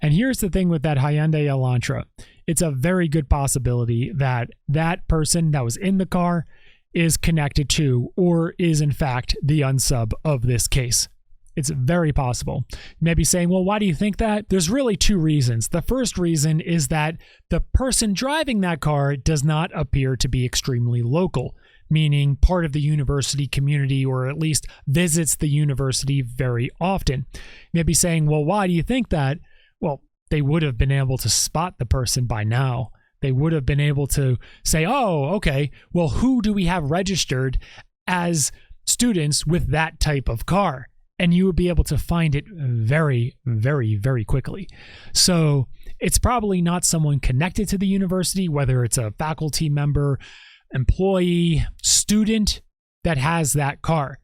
And here's the thing with that Hyundai Elantra. It's a very good possibility that that person that was in the car is connected to or is in fact the unsub of this case. It's very possible. You may be saying, well, why do you think that? There's really two reasons. The first reason is that the person driving that car does not appear to be extremely local, meaning part of the university community or at least visits the university very often. You may be saying, well, why do you think that? Well, they would have been able to spot the person by now. They would have been able to say, oh, okay, well, who do we have registered as students with that type of car? And you would be able to find it very, very, very quickly. So it's probably not someone connected to the university, whether it's a faculty member, employee, student that has that car.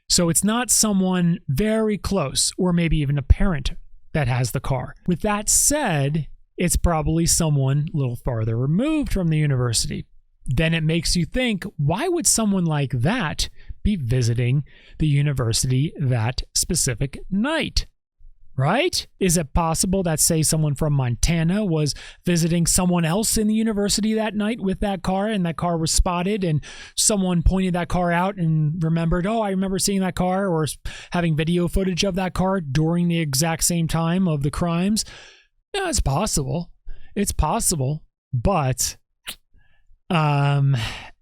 So it's not someone very close or maybe even a parent that has the car. With that said, it's probably someone a little farther removed from the university. Then it makes you think, why would someone like that be visiting the university that specific night? Right? Is it possible that, say, someone from Montana was visiting someone else in the university that night with that car, and that car was spotted, and someone pointed that car out and remembered, oh, I remember seeing that car, or having video footage of that car during the exact same time of the crimes? Yeah, it's possible. It's possible, but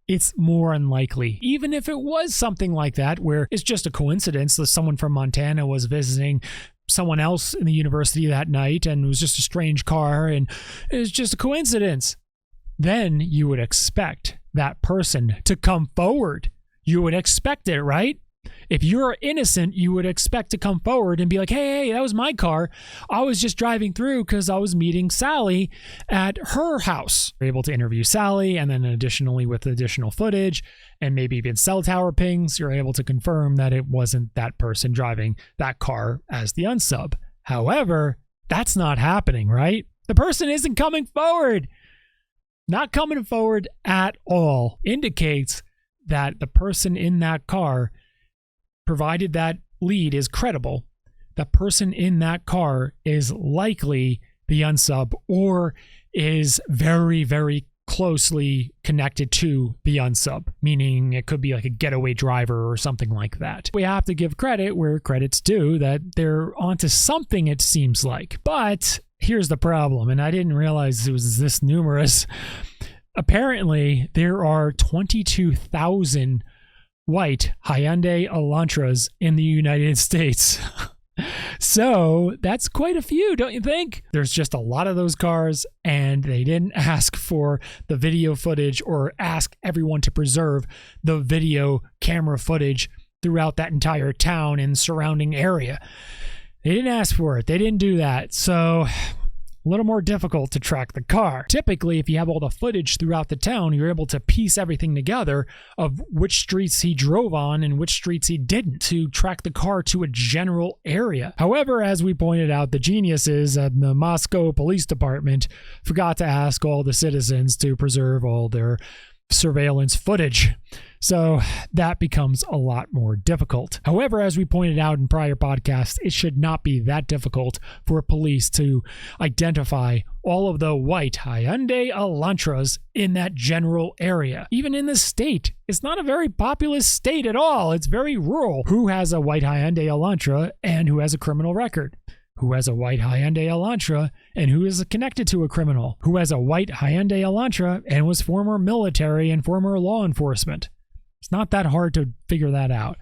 it's more unlikely. Even if it was something like that, where it's just a coincidence that someone from Montana was visiting someone else in the university that night and it was just a strange car and it was just a coincidence, then you would expect that person to come forward. You would expect it, right? If you're innocent, you would expect to come forward and be like, hey, that was my car. I was just driving through because I was meeting Sally at her house. You're able to interview Sally, and then additionally with additional footage and maybe even cell tower pings, you're able to confirm that it wasn't that person driving that car as the unsub. However, that's not happening, right? The person isn't coming forward. Not coming forward at all indicates that the person in that car, provided that lead is credible, the person in that car is likely the unsub or is very, very closely connected to the unsub, meaning it could be like a getaway driver or something like that. We have to give credit where credit's due, that they're onto something, it seems like. But here's the problem, and I didn't realize it was this numerous. Apparently, there are 22,000 white Hyundai Elantras in the United States. So that's quite a few, don't you think? There's just a lot of those cars, and they didn't ask for the video footage or ask everyone to preserve the video camera footage throughout that entire town and surrounding area. They didn't ask for it. They didn't do that. So a little more difficult to track the car. Typically, if you have all the footage throughout the town, you're able to piece everything together of which streets he drove on and which streets he didn't to track the car to a general area. However, as we pointed out, the geniuses at the Moscow Police Department forgot to ask all the citizens to preserve all their surveillance footage. So that becomes a lot more difficult. However, as we pointed out in prior podcasts, it should not be that difficult for police to identify all of the white Hyundai Elantras in that general area. Even in the state, it's not a very populous state at all. It's very rural. Who has a white Hyundai Elantra and who has a criminal record? Who has a white Hyundai Elantra and who is connected to a criminal? Who has a white Hyundai Elantra and was former military and former law enforcement? It's not that hard to figure that out.